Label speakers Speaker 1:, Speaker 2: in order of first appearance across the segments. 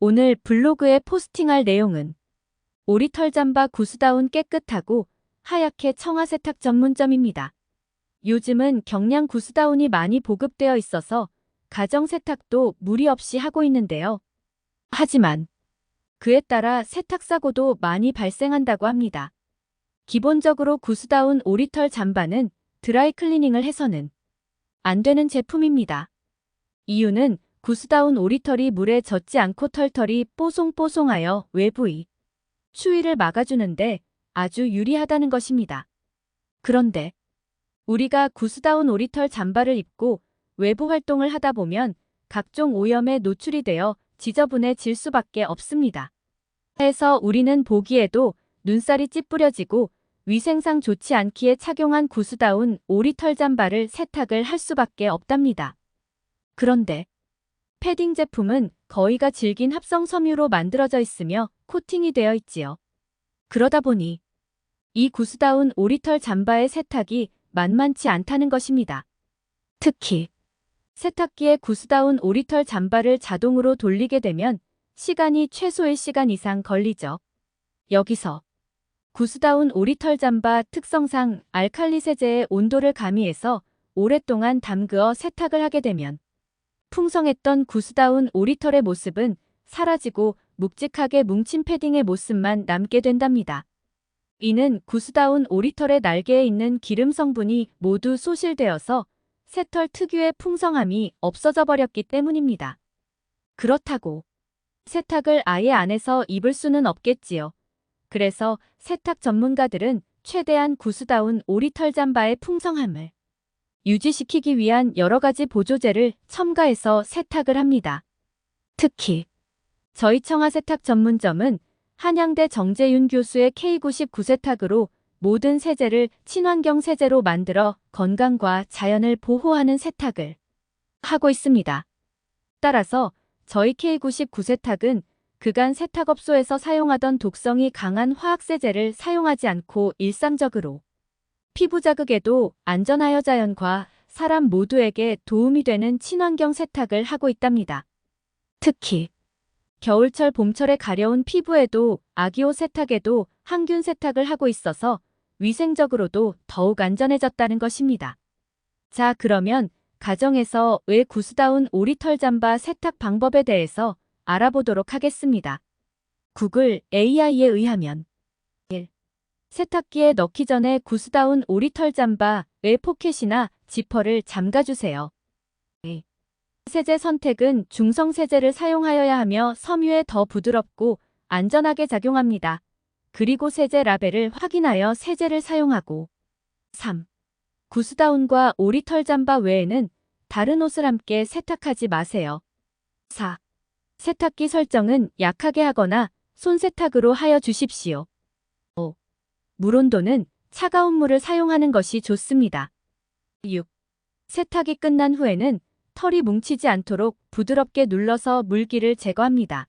Speaker 1: 오늘 블로그에 포스팅할 내용은 오리털 잠바 구스다운 깨끗하고 하얗게 청아 세탁 전문점입니다. 요즘은 경량 구스다운이 많이 보급되어 있어서 가정 세탁도 무리 없이 하고 있는데요. 하지만 그에 따라 세탁 사고도 많이 발생한다고 합니다. 기본적으로 구스다운 오리털 잠바는 드라이 클리닝을 해서는 안 되는 제품입니다. 이유는 구스다운 오리털이 물에 젖지 않고 털털이 뽀송뽀송하여 외부의 추위를 막아주는데 아주 유리하다는 것입니다. 그런데 우리가 구스다운 오리털 잠바를 입고 외부 활동을 하다 보면 각종 오염에 노출이 되어 지저분해질 수밖에 없습니다. 해서 우리는 보기에도 눈살이 찌푸려지고 위생상 좋지 않기에 착용한 구스다운 오리털 잠바를 세탁을 할 수밖에 없답니다. 그런데 패딩 제품은 거의가 질긴 합성 섬유로 만들어져 있으며 코팅이 되어 있지요. 그러다 보니 이 구스다운 오리털 잠바의 세탁이 만만치 않다는 것입니다. 특히 세탁기에 구스다운 오리털 잠바를 자동으로 돌리게 되면 시간이 최소 1시간 이상 걸리죠. 여기서 구스다운 오리털 잠바 특성상 알칼리 세제의 온도를 가미해서 오랫동안 담그어 세탁을 하게 되면 풍성했던 구스다운 오리털의 모습은 사라지고 묵직하게 뭉친 패딩의 모습만 남게 된답니다. 이는 구스다운 오리털의 날개에 있는 기름 성분이 모두 소실되어서 새털 특유의 풍성함이 없어져 버렸기 때문입니다. 그렇다고 세탁을 아예 안 해서 입을 수는 없겠지요. 그래서 세탁 전문가들은 최대한 구스다운 오리털 잠바의 풍성함을 유지시키기 위한 여러 가지 보조제를 첨가해서 세탁을 합니다. 특히 저희 청아 세탁 전문점은 한양대 정재윤 교수의 K99 세탁으로 모든 세제를 친환경 세제로 만들어 건강과 자연을 보호하는 세탁을 하고 있습니다. 따라서 저희 K99 세탁은 그간 세탁업소에서 사용하던 독성이 강한 화학세제를 사용하지 않고 일상적으로 피부 자극에도 안전하여 자연과 사람 모두에게 도움이 되는 친환경 세탁을 하고 있답니다. 특히 겨울철 봄철에 가려운 피부에도 아기옷 세탁에도 항균 세탁을 하고 있어서 위생적으로도 더욱 안전해졌다는 것입니다. 자, 그러면 가정에서 왜 구스다운 오리털 잠바 세탁 방법에 대해서 알아보도록 하겠습니다. 구글 AI에 의하면 1. 세탁기에 넣기 전에 구스다운 오리털 잠바의 포켓이나 지퍼를 잠가주세요. 2. 세제 선택은 중성 세제를 사용하여야 하며 섬유에 더 부드럽고 안전하게 작용합니다. 그리고 세제 라벨을 확인하여 세제를 사용하고 3. 구스다운과 오리털 잠바 외에는 다른 옷을 함께 세탁하지 마세요. 4. 세탁기 설정은 약하게 하거나 손세탁으로 하여 주십시오. 5. 물 온도는 차가운 물을 사용하는 것이 좋습니다. 6. 세탁이 끝난 후에는 털이 뭉치지 않도록 부드럽게 눌러서 물기를 제거합니다.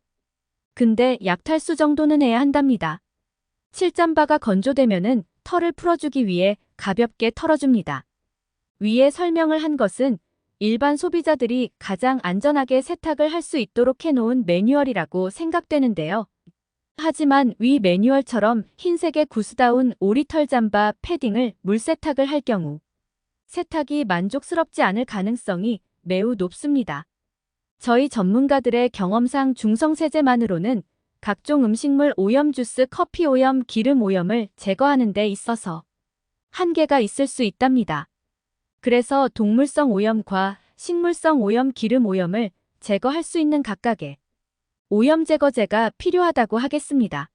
Speaker 1: 근데 약탈수 정도는 해야 한답니다. 7. 잠바가 건조되면은 털을 풀어주기 위해 가볍게 털어줍니다. 위에 설명을 한 것은 일반 소비자들이 가장 안전하게 세탁을 할 수 있도록 해놓은 매뉴얼이라고 생각되는데요. 하지만 위 매뉴얼처럼 흰색의 구스다운 오리털 잠바 패딩을 물세탁을 할 경우 세탁이 만족스럽지 않을 가능성이 매우 높습니다. 저희 전문가들의 경험상 중성 세제만으로는 각종 음식물 오염, 주스, 커피 오염, 기름 오염을 제거하는 데 있어서 한계가 있을 수 있답니다. 그래서 동물성 오염과 식물성 오염, 기름 오염을 제거할 수 있는 각각의 오염 제거제가 필요하다고 하겠습니다.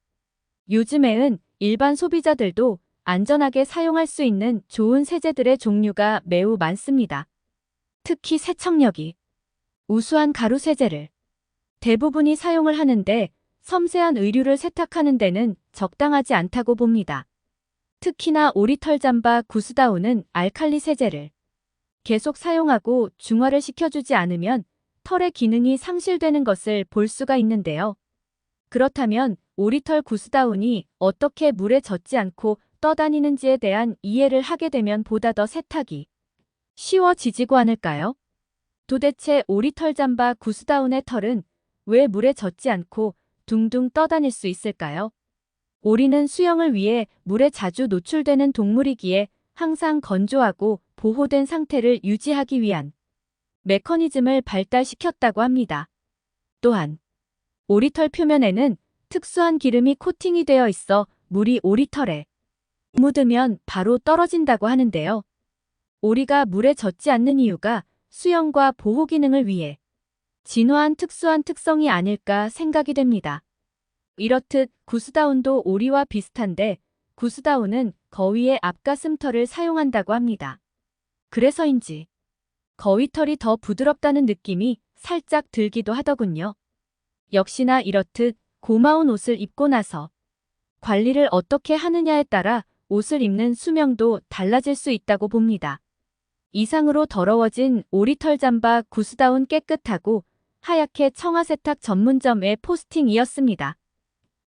Speaker 1: 요즘에는 일반 소비자들도 안전하게 사용할 수 있는 좋은 세제들의 종류가 매우 많습니다. 특히 세척력이 우수한 가루 세제를 대부분이 사용을 하는데 섬세한 의류를 세탁하는 데는 적당하지 않다고 봅니다. 특히나 오리털 잠바 구스다운은 알칼리 세제를 계속 사용하고 중화를 시켜주지 않으면 털의 기능이 상실되는 것을 볼 수가 있는데요. 그렇다면 오리털 구스다운이 어떻게 물에 젖지 않고 떠다니는지에 대한 이해를 하게 되면 보다 더 세탁이 쉬워지지고 않을까요? 도대체 오리털 잠바 구스다운의 털은 왜 물에 젖지 않고 둥둥 떠다닐 수 있을까요? 오리는 수영을 위해 물에 자주 노출되는 동물이기에 항상 건조하고 보호된 상태를 유지하기 위한 메커니즘을 발달시켰다고 합니다. 또한 오리털 표면에는 특수한 기름이 코팅이 되어 있어 물이 오리털에 묻으면 바로 떨어진다고 하는데요. 오리가 물에 젖지 않는 이유가 수영과 보호 기능을 위해 진화한 특수한 특성이 아닐까 생각이 됩니다. 이렇듯 구스다운도 오리와 비슷한데 구스다운은 거위의 앞가슴털을 사용한다고 합니다. 그래서인지 거위털이 더 부드럽다는 느낌이 살짝 들기도 하더군요. 역시나 이렇듯 고마운 옷을 입고 나서 관리를 어떻게 하느냐에 따라 옷을 입는 수명도 달라질 수 있다고 봅니다. 이상으로 더러워진 오리털 잠바 구스다운 깨끗하고 하얗게 청아 세탁 전문점의 포스팅이었습니다.